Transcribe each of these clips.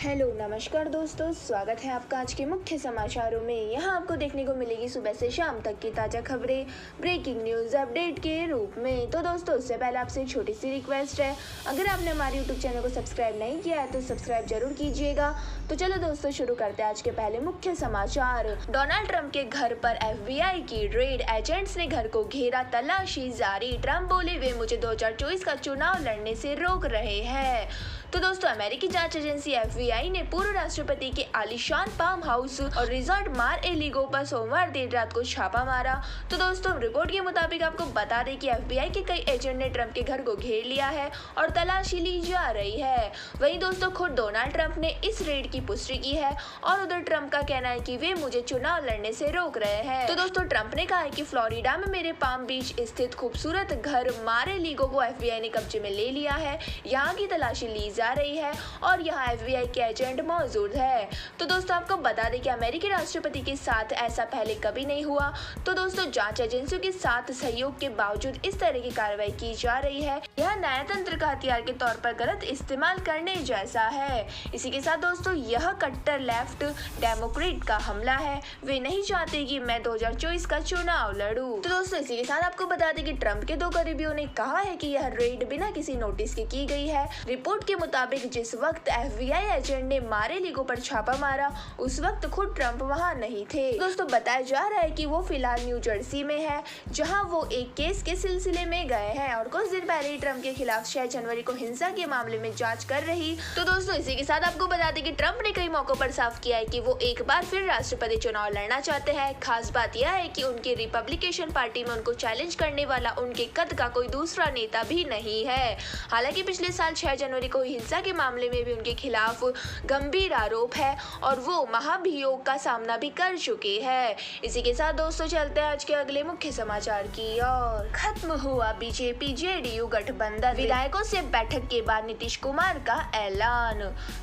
Hello नमस्कार दोस्तों, स्वागत है आपका आज के मुख्य समाचारों में। यहाँ आपको देखने को मिलेगी सुबह से शाम तक की ताज़ा खबरें ब्रेकिंग न्यूज़ अपडेट के रूप में। तो दोस्तों, उससे पहले आपसे एक छोटी सी रिक्वेस्ट है, अगर आपने हमारे यूट्यूब चैनल को सब्सक्राइब नहीं किया है तो सब्सक्राइब जरूर कीजिएगा। तो चलो दोस्तों, शुरू करते हैं आज के पहले मुख्य समाचार। डोनाल्ड ट्रंप के घर पर FBI की रेड, एजेंट्स ने घर को घेरा, तलाशी जारी। ट्रंप बोले वे मुझे 2024 का चुनाव लड़ने से रोक रहे हैं। तो दोस्तों, अमेरिकी जांच एजेंसी FBI ने पूर्व राष्ट्रपति के आलीशान फार्म हाउस और रिजॉर्ट मार-ए-लागो पर सोमवार देर रात को छापा मारा। तो दोस्तों, रिपोर्ट के मुताबिक आपको बता दें कि FBI के कई एजेंट ने ट्रंप के घर को घेर लिया है और तलाशी ली जा रही है। वहीं दोस्तों, खुद डोनाल्ड ट्रंप ने इस रेड की पुष्टि की है और उधर ट्रंप का कहना है कि वे मुझे चुनाव लड़ने से रोक रहे हैं। तो दोस्तों, ट्रंप ने कहा है कि फ्लोरिडा में मेरे पाम बीच स्थित खूबसूरत घर मार-ए-लागो को FBI ने कब्जे में ले लिया है। यहाँ की तलाशी ली जा रही है और यहाँ FBI के एजेंट मौजूद है। तो दोस्तों, आपको बता दें कि अमेरिकी राष्ट्रपति के साथ ऐसा पहले कभी नहीं हुआ। तो दोस्तों, जांच एजेंसियों के साथ सहयोग के बावजूद इस तरह की कार्रवाई की जा रही है। यह न्यायतंत्र का हथियार के तौर पर गलत इस्तेमाल करने जैसा है। इसी के साथ दोस्तों, यह कट्टर लेफ्ट डेमोक्रेट का हमला है। वे नहीं चाहते कि मैं 2024 का चुनाव लड़ूं। तो दोस्तों, इसी के साथ आपको बता दें कि ट्रंप के दो करीबियों ने कहा है कि यह रेड बिना किसी नोटिस के की गई है। रिपोर्ट के मुताबिक जिस वक्त FBI एजेंट ने मार-ए-लागो पर छापा मारा, उस वक्त खुद ट्रंप वहां नहीं थे। दोस्तों, बताया जा रहा है कि वो फिलहाल न्यू जर्सी में है, जहां वो एक केस के सिलसिले में गए हैं और कुछ दिन पहले ही ट्रंप के खिलाफ 6 जनवरी को हिंसा के मामले में जांच कर रही। तो दोस्तों, इसी के साथ आपको बता दें कि ट्रंप ने कई मौकों पर साफ किया है कि वो एक बार फिर राष्ट्रपति चुनाव लड़ना चाहते हैं। खास बात यह है कि उनकी रिपब्लिकन पार्टी में उनको चैलेंज करने वाला उनके कद का कोई दूसरा नेता भी नहीं है। हालांकि पिछले साल 6 जनवरी को हिंसा के मामले में भी उनके खिलाफ गंभीर आरोप है और वो महाभियोग का सामना भी कर चुके हैं। इसी के साथ दोस्तों, चलते हैं आज के अगले मुख्य समाचार की ओर। खत्म हुआ बीजेपी JDU गठबंधन, विधायकों से बैठक के बाद नीतीश कुमार का ऐलान।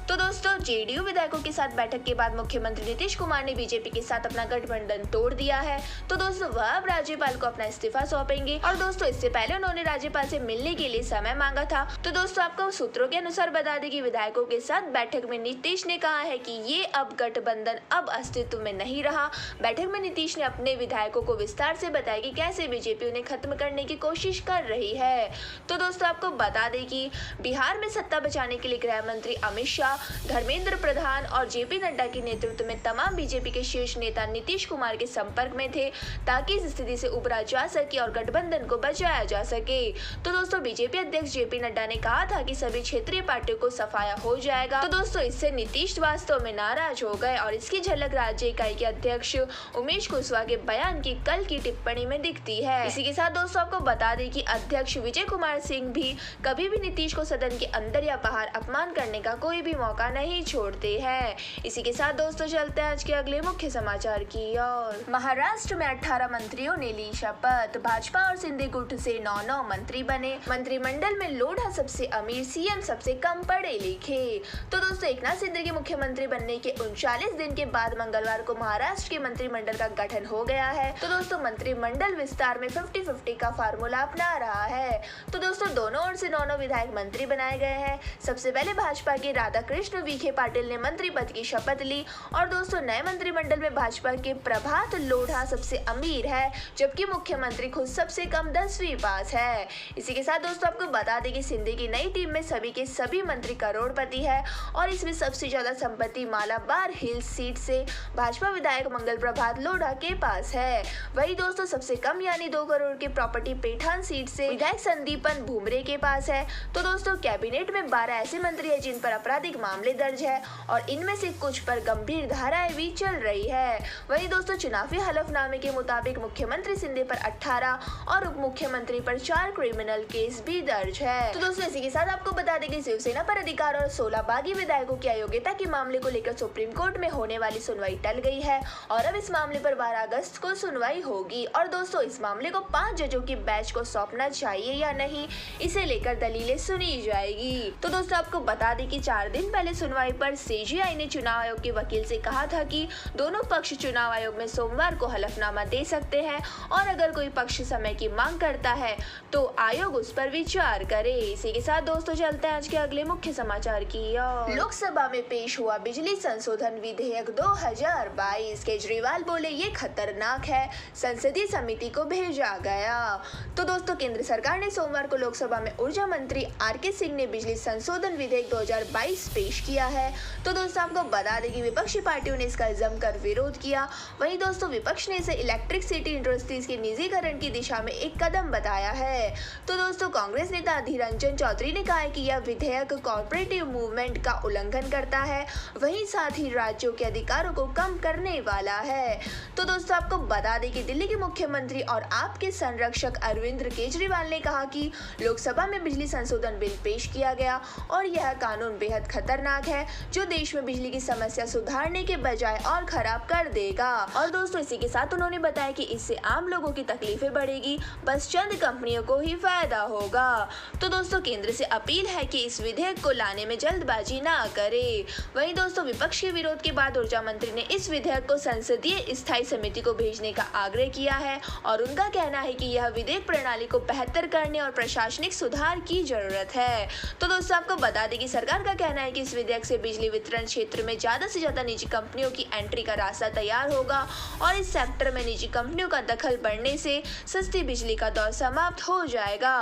तो दोस्तों, JDU विधायकों के साथ बैठक के बाद मुख्यमंत्री नीतीश कुमार ने बीजेपी के साथ अपना गठबंधन तोड़ दिया है। तो दोस्तों, वह अब राज्यपाल को अपना इस्तीफा सौंपेंगे और दोस्तों, इससे पहले उन्होंने राज्यपाल से मिलने के लिए समय मांगा था। तो दोस्तों, आपको सूत्रों के अनुसार बता दें कि विधायकों के साथ बैठक में नीतीश ने कहा है कि ये अब गठबंधन अब अस्तित्व में नहीं रहा। बैठक में नीतीश ने अपने विधायकों को विस्तार से बताया कि कैसे बीजेपी उन्हें खत्म करने की कोशिश कर रही है। तो दोस्तों, आपको बता दें कि बिहार में सत्ता बचाने के लिए गृह मंत्री अमित शाह, धर्मेंद्र प्रधान और JP नड्डा के नेतृत्व में तमाम बीजेपी के शीर्ष नेता नीतीश कुमार के संपर्क में थे, ताकि इस स्थिति से उबरा जा सके और गठबंधन को बचाया जा सके। तो दोस्तों, बीजेपी अध्यक्ष JP नड्डा ने कहा था कि सभी क्षेत्रीय पार्टियों को सफाया हो जाएगा। तो दोस्तों, इससे नीतीश वास्तव में नाराज हो गए और इसकी झलक राज्य इकाई के अध्यक्ष उमेश कुशवाहा के बयान की कल की टिप्पणी में दिखती है। इसी के साथ दोस्तों, आपको बता दें कि अध्यक्ष विजय कुमार सिंह भी कभी भी नीतीश को सदन के अंदर या बाहर अपमान करने का कोई भी मौका नहीं छोड़ते हैं। इसी के साथ दोस्तों, चलते हैं आज के अगले मुख्य समाचार की ओर। महाराष्ट्र में 18 मंत्रियों ने ली शपथ, भाजपा और सिंधी गुट से 9 मंत्री बने। मंत्रिमंडल में लोढ़ा सबसे अमीर, CM सबसे कम पढ़े लिखे। तो दोस्तों, एकनाथ शिंदे के मुख्यमंत्री बनने के 39 दिन के बाद मंगलवार को महाराष्ट्र के मंत्रिमंडल का गठन हो गया है। तो दोस्तों, मंत्रिमंडल विस्तार में 50-50 का फार्मूला अपना रहा है। तो दोस्तों, दोनों ओर से 9 विधायक मंत्री बनाए गए हैं। सबसे पहले भाजपा के राधाकृष्ण विखे पाटिल ने मंत्री पद की शपथ ली और दोस्तों, नए मंत्रिमंडल में भाजपा के प्रभात लोढ़ा सबसे अमीर है, जबकि मुख्यमंत्री खुद सबसे कम 10वीं पास है। इसी के साथ दोस्तों, आपको बता दें कि सिंधी की नई टीम में सभी के सभी मंत्री करोड़पति है और इसमें सबसे ज्यादा संपत्ति मालाबार हिल्स सीट से भाजपा विधायक मंगल प्रभात लोढ़ा के पास है। वही दोस्तों, सबसे कम यानी 2 करोड़ की प्रॉपर्टी पैठान सीट से विधायक संदीपन भूमरे के पास है। तो दोस्तों, कैबिनेट में 12 ऐसे मंत्री हैं जिन पर आपराधिक मामले दर्ज है और इनमें से कुछ पर गंभीर धाराएं भी चल रही है। वही दोस्तों, चुनावी हलफनामे के मुताबिक मुख्यमंत्री शिंदे पर 18 और उप मुख्यमंत्री पर 4 क्रिमिनल केस भी दर्ज है। तो दोस्तों, इसी के साथ आपको बता दें कि शिवसेना पर अधिकार और 16 बागी विधायकों की अयोग्यता के मामले को लेकर सुप्रीम कोर्ट में होने वाली सुनवाई टल गई है और अब इस मामले पर 12 अगस्त को सुनवाई होगी। और दोस्तों, इस मामले को 5 जजों की बेंच को सौंपना चाहिए या नहीं, इसे लेकर दलीलें सुनी जाएगी। तो दोस्तों, आपको बता दें कि 4 दिन पहले सुनवाई पर CJI ने चुनाव आयोग के वकील से कहा था कि दोनों पक्ष चुनाव आयोग में सोमवार को हलफनामा दे सकते हैं और अगर कोई पक्ष समय की मांग करता है तो आयोग उस पर विचार करे। इसी के साथ दोस्तों, चलते हैं आज के अगले मुख्य समाचार की ओर। लोकसभा में पेश हुआ बिजली संशोधन विधेयक 2022। केजरीवाल बोले ये खतरनाक है, संसदीय समिति को भेजा गया। तो दोस्तों केंद्र सरकार ने सोमवार को लोकसभा में ऊर्जा मंत्री आर.के. सिंह ने बिजली संशोधन विधेयक 2022 पेश किया है। तो दोस्तों आपको बता दें कि विपक्षी पार्टियों ने इसका जमकर विरोध किया। वहीं दोस्तों विपक्ष ने इसे इलेक्ट्रिसिटी इंडस्ट्रीज के निजीकरण की दिशा में एक कदम बताया है। तो दोस्तों कांग्रेस नेता अधीर रंजन चौधरी ने कहा है कि यह विधेयक कॉर्पोरेटिव मूवमेंट का उल्लंघन करता है, वहीं साथ ही राज्यों के अधिकारों को कम करने वाला है। तो दोस्तों आपको बता दें कि दिल्ली के मुख्यमंत्री और आप के संरक्षक अरविंद केजरीवाल ने कहा कि लोकसभा में बिजली संशोधन बिल पेश किया गया और यह कानून बेहद खतरनाक है, जो देश में बिजली की समस्या सुधारने के बजाय और खराब कर देगा। और दोस्तों इसी के साथ उन्होंने बताया कि इससे आम लोगों की तकलीफें बढ़ेगी, बस चंद कंपनियों को ही फायदा होगा। तो दोस्तों केंद्र से अपील है कि इस विधेयक को लाने में जल्दबाजी ना करे। वहीं दोस्तों विपक्ष के विरोध के बाद ऊर्जा मंत्री ने इस विधेयक को संसदीय स्थायी समिति को भेजने का आग्रह किया है और उनका कहना है कि यह विधेयक प्रणाली को बेहतर करने और प्रशासनिक सुधार की जरूरत है। तो दोस्तों आपको बता दें कि सरकार का कहना है कि इस विधेयक से बिजली वितरण क्षेत्र में ज्यादा से ज्यादा निजी कंपनियों की एंट्री का रास्ता तैयार होगा और इस सेक्टर में निजी कंपनियों का दखल बढ़ने से सस्ती बिजली का दौर समाप्त हो जाएगा।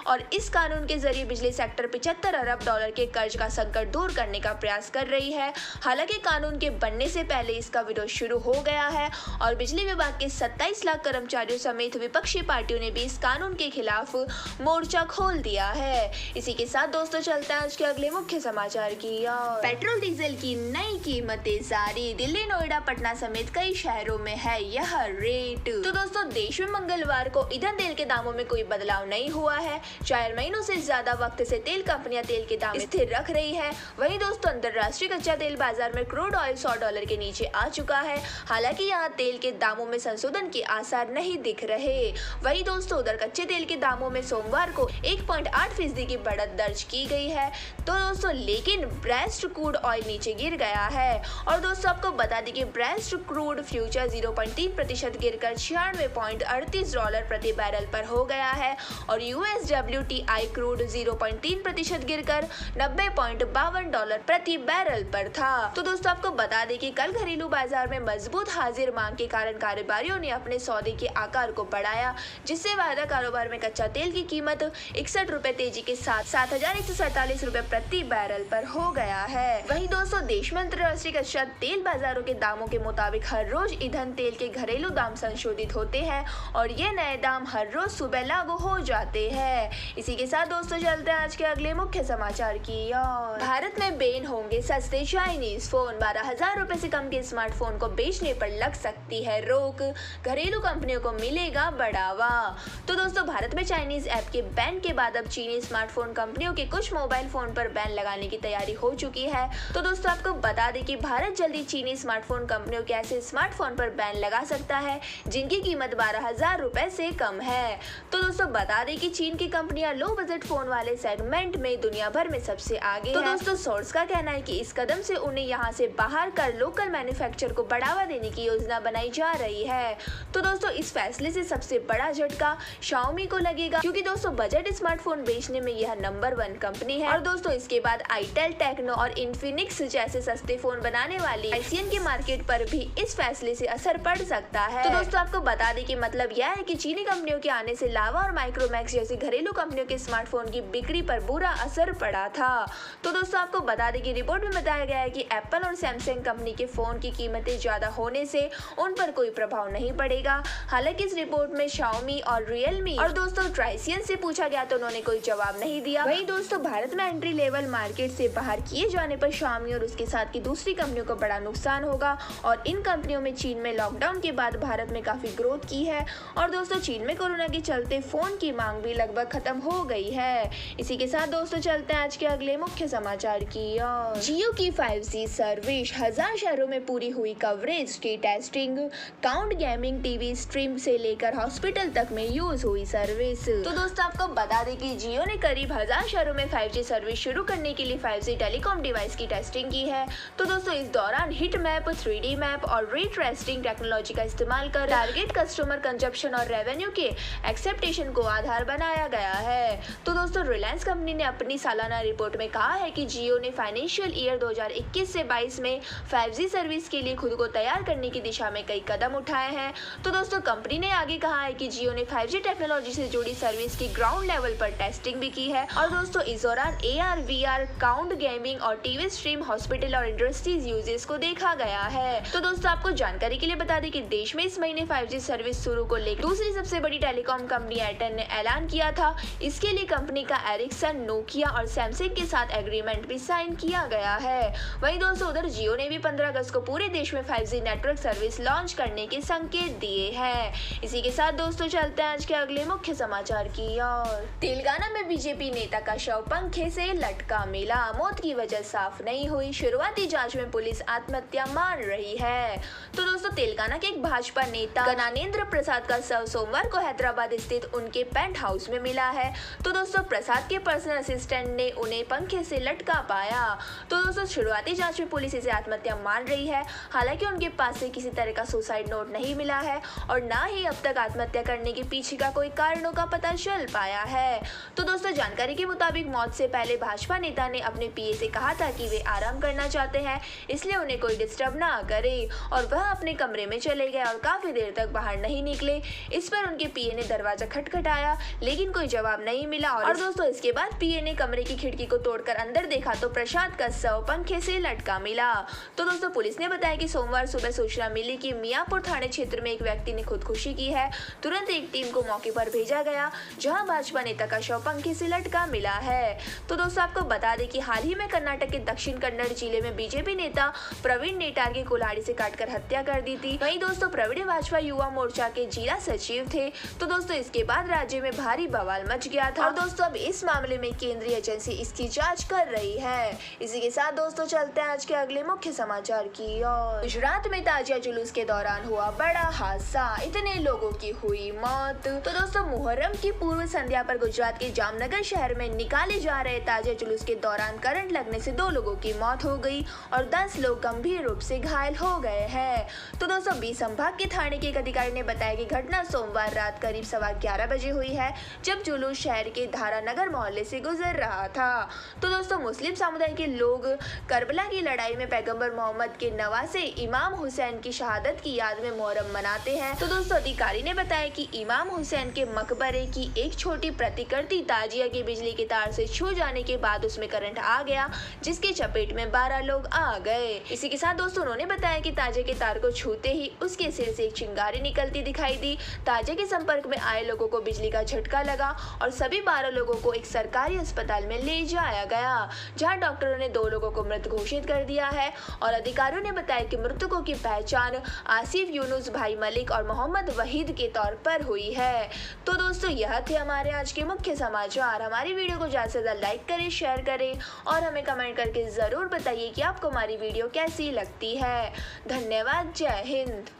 और इस कानून के जरिए बिजली सेक्टर 75 अरब डॉलर के कर्ज का संकट दूर करने का प्रयास कर रही है। हालांकि कानून के बनने से पहले इसका विरोध शुरू हो गया है और बिजली विभाग के 27 लाख कर्मचारियों समेत विपक्षी पार्टियों ने भी इस कानून के खिलाफ मोर्चा खोल दिया है। इसी के साथ दोस्तों चलते हैं आज के अगले मुख्य समाचार की ओर। पेट्रोल डीजल की नई कीमतें जारी। दिल्ली, नोएडा, पटना समेत कई शहरों में है यह रेट। तो दोस्तों देश में मंगलवार को ईंधन तेल के दामों में कोई बदलाव नहीं हुआ है। 4 महीनों से ज्यादा वक्त से तेल कंपनियां तेल के दाम स्थिर रख रही है। वहीं दोस्तों अंतरराष्ट्रीय कच्चा तेल बाजार में क्रूड ऑयल $100 के नीचे आ चुका है। हालांकि यहाँ तेल के दामों में संशोधन के आसार नहीं दिख रहे। वहीं दोस्तों उधर कच्चे तेल के दामों में सोमवार को 1.8% की बढ़त दर्ज की गई है। तो दोस्तों लेकिन ब्रेस्ट क्रूड ऑयल नीचे गिर गया है। और दोस्तों आपको बता दें कि ब्रेस्ट क्रूड फ्यूचर 0.3% गिरकर $96.38 प्रति बैरल पर हो गया है और US WTI क्रूड 0.3% गिरकर $90.52 प्रति बैरल पर था। तो दोस्तों आपको बता दें कि कल घरेलू बाजार में मजबूत हाजिर मांग के कारण कारोबारियों ने अपने सौदे के आकार को बढ़ाया, जिससे वायदा कारोबार में कच्चा तेल की कीमत 61 रुपए तेजी के साथ 7,147 रुपए प्रति बैरल पर हो गया है। वहीं दोस्तों देश में अंतरराष्ट्रीय कच्चा तेल बाजारों के दामों के मुताबिक हर रोज ईंधन तेल के घरेलू दाम संशोधित होते हैं और ये नए दाम हर रोज सुबह लागू हो जाते हैं। इसी के साथ दोस्तों चलते हैं आज के अगले मुख्य समाचार की ओर। भारत में बैन होंगे सस्ते चाइनीज फोन। 12,000 रुपए से कम के स्मार्टफोन को बेचने पर लग सकती है रोक, घरेलू कंपनियों को मिलेगा बढ़ावा। तो दोस्तों भारत में चाइनीज ऐप के बैन के बाद अब चीनी स्मार्टफोन कंपनियों के कुछ मोबाइल फोन पर बैन लगाने की तैयारी हो चुकी है। तो दोस्तों आपको बता दें कि भारत जल्दी चीनी स्मार्टफोन कंपनियों के ऐसे स्मार्टफोन पर बैन लगा सकता है जिनकी कीमत 12,000 रुपए से कम है। तो दोस्तों बता दें कि चीन की कंपनियां लो बजट फोन वाले सेगमेंट में दुनिया भर में सबसे आगे है। तो दोस्तों सोर्स का कहना है कि इस कदम से उन्हें यहां से बाहर कर लोकल मैन्युफैक्चर को बढ़ावा देने की योजना बनाई जा रही है। तो दोस्तों इस फैसले से सबसे बड़ा झटका Xiaomi को लगेगा, क्योंकि दोस्तों बजट स्मार्टफोन बेचने में यह नंबर 1 कंपनी है। और दोस्तों इसके बाद आईटेल, टेक्नो और इन्फिनिक्स जैसे सस्ते फोन बनाने वाली एशियन के मार्केट पर भी इस फैसले से असर पड़ सकता है। तो दोस्तों आपको बता दें कि मतलब यह है कि चीनी कंपनियों के आने से लावा और माइक्रोमैक्स जैसी घरेलू कंपनियों के स्मार्टफोन की बिक्री पर बुरा असर पड़ा था। तो दोस्तों आपको बता दें कि रिपोर्ट में बताया गया है कि एप्पल और सैमसंग कंपनी के फोन की कीमतें ज्यादा होने से उन पर कोई प्रभाव नहीं पड़ेगा। हालांकि इस रिपोर्ट में Xiaomi और Realme और दोस्तों ट्राइसियन से पूछा गया तो उन्होंने कोई जवाब नहीं दिया। वहीं दोस्तों भारत में एंट्री लेवल मार्केट से बाहर किए जाने पर Xiaomi और उसके साथ की दूसरी कंपनियों को बड़ा नुकसान होगा और इन कंपनियों में चीन में लॉकडाउन के बाद भारत में काफी ग्रोथ की है और दोस्तों चीन में कोरोना के चलते फोन की मांग भी लगभग खत्म हो गई है। इसी के साथ दोस्तों चलते हैं आज के अगले मुख्य समाचार की ओर। जियो की 5G सर्विस 1000 शहरों में पूरी हुई कवरेज की testing, count gaming, TV stream से लेकर हॉस्पिटल तक में यूज हुई सर्विस। तो दोस्तों आपको बता दें कि जियो ने करीब 1000 शहरों में 5G सर्विस शुरू करने के लिए 5G टेलीकॉम डिवाइस की टेस्टिंग की है। तो दोस्तों इस दौरान हिट मैप, 3D मैप और रीट्रेसिंग टेक्नोलॉजी का इस्तेमाल कर टारगेट कस्टमर कंजप्शन और रेवेन्यू के एक्सेप्टेशन को आधार बनाया गया है। तो दोस्तों रिलायंस कंपनी ने अपनी सालाना रिपोर्ट में कहा है कि जियो ने फाइनेंशियल ईयर 2021 से 22 में 5G सर्विस के लिए खुद को तैयार करने की दिशा में कई कदम उठाए हैं। तो दोस्तों कंपनी ने आगे कहा है कि जियो ने 5G टेक्नोलॉजी से जुड़ी सर्विस की ग्राउंड लेवल पर टेस्टिंग भी की है। और दोस्तों इस दौरान AR, VR, क्लाउड गेमिंग और टीवी स्ट्रीम, हॉस्पिटल और इंडस्ट्रीज यूजेस को देखा गया है। तो दोस्तों आपको जानकारी के लिए बता दें कि देश में इस महीने 5G सर्विस शुरू को लेकर दूसरी सबसे बड़ी टेलीकॉम कंपनी एयरटेल ने ऐलान किया था। इसके लिए कंपनी का एरिक्सन, नोकिया और सैमसंग के साथ एग्रीमेंट भी साइन किया गया है। वहीं दोस्तों उधर जियो ने भी 15 अगस्त को पूरे देश में 5G नेटवर्क सर्विस लॉन्च करने के संकेत दिए हैं। इसी के साथ दोस्तों चलते हैं आज के अगले मुख्य समाचार की ओर। तेलंगाना में बीजेपी नेता का शव पंखे से लटका मिला, मौत की वजह साफ नहीं हुई। शुरुआती जांच में पुलिस आत्महत्या मान रही है। तो दोस्तों तेलंगाना के एक भाजपा नेता गणानेंद्र प्रसाद का शव सोमवार को हैदराबाद स्थित उनके पेंट हाउस में मिला है। तो दोस्तों प्रसाद के पर्सनल असिस्टेंट ने उन्हें पंखे से लटका पाया। तो दोस्तों शुरुआती जांच में पुलिस इसे आत्महत्या मान रही है। हालांकि उनके पास से किसी तरह का सुसाइड नोट नहीं मिला है और ना ही अब तक आत्महत्या करने के पीछे का कोई कारणों का पता चल पाया है। तो दोस्तों जानकारी के मुताबिक मौत से पहले भाजपा नेता ने अपने PA से कहा था कि वे आराम करना चाहते हैं, इसलिए उन्हें कोई डिस्टर्ब ना करे और वह अपने कमरे में चले गए और काफी देर तक बाहर नहीं निकले। इस पर उनके PA ने दरवाजा खटखटाया लेकिन कोई जवाब नहीं मिला और दोस्तों इसके बाद PA ने कमरे की खिड़की को तोड़कर अंदर देखा तो प्रसाद का शव पंखे से लटका मिला। तो दोस्तों पुलिस ने बताया कि सोमवार सुबह सूचना मिली कि मियापुर थाने क्षेत्र में एक व्यक्ति ने खुदकुशी की है। तुरंत एक टीम को मौके पर भेजा गया जहां भाजपा नेता का शव पंखे से लटका मिला है। तो दोस्तों आपको बता दें कि हाल ही में कर्नाटक के दक्षिण कन्नड़ जिले में बीजेपी नेता प्रवीण नेटार की कुल्हाड़ी से काटकर हत्या कर दी थी। वहीं दोस्तों प्रवीण भाजपा युवा मोर्चा के जिला सचिव थे। तो दोस्तों इसके बाद राज्य में भारी बवाल मच गया था और दोस्तों अब इस मामले में केंद्रीय एजेंसी इसकी जांच कर रही है। इसी के साथ दोस्तों चलते हैं आज के अगले मुख्य समाचार की ओर। गुजरात में ताजिया जुलूस के दौरान हुआ बड़ा हादसा, इतने लोगों की हुई मौत। तो दोस्तों मुहर्रम की पूर्व संध्या पर गुजरात के जामनगर शहर में निकाले जा रहे ताजिया जुलूस के दौरान करंट लगने से 2 लोगों की मौत हो गई और 10 लोग गंभीर रूप से घायल हो गए हैं। तो दोस्तों 20 संभाग के थाने के एक अधिकारी ने बताया कि घटना सोमवार रात करीब 11:15 बजे हुई है, जब जुलूस शहर के धारानगर मोहल्ले से गुजर रहा था। तो दोस्तों मुस्लिम समुदाय के लोग करबला की लड़ाई में पैगंबर मोहम्मद के नवासे इमाम हुसैन की शहादत की याद में मुहर्रम मनाते हैं। तो दोस्तों अधिकारी ने बताया कि इमाम हुसैन के मकबरे की एक छोटी प्रतिकृति ताजिया की बिजली के तार से छू जाने के बाद उसमें करंट आ गया, जिसके चपेट में 12 लोग आ गए। इसी के साथ दोस्तों उन्होंने बताया कि ताजिया के तार को छूते ही उसके सिर से एक चिंगारी निकलती दिखाई दी। ताजिया के संपर्क में आए लोगों को बिजली का झटका लगा और सभी 12 लोगों को एक सरकारी अस्पताल में ले जाया गया, जहां डॉक्टरों ने 2 लोगों को मृत घोषित कर दिया है और अधिकारियों ने बताया कि मृतकों की पहचान आसिफ यूनुस, भाई मलिक और मोहम्मद वहीद के तौर पर हुई है। तो दोस्तों यह थे हमारे आज के मुख्य समाचार। हमारी वीडियो को ज्यादा से ज्यादा लाइक करें, शेयर करें और हमें कमेंट करके जरूर बताइए कि आपको हमारी वीडियो कैसी लगती है। धन्यवाद। जय हिंद।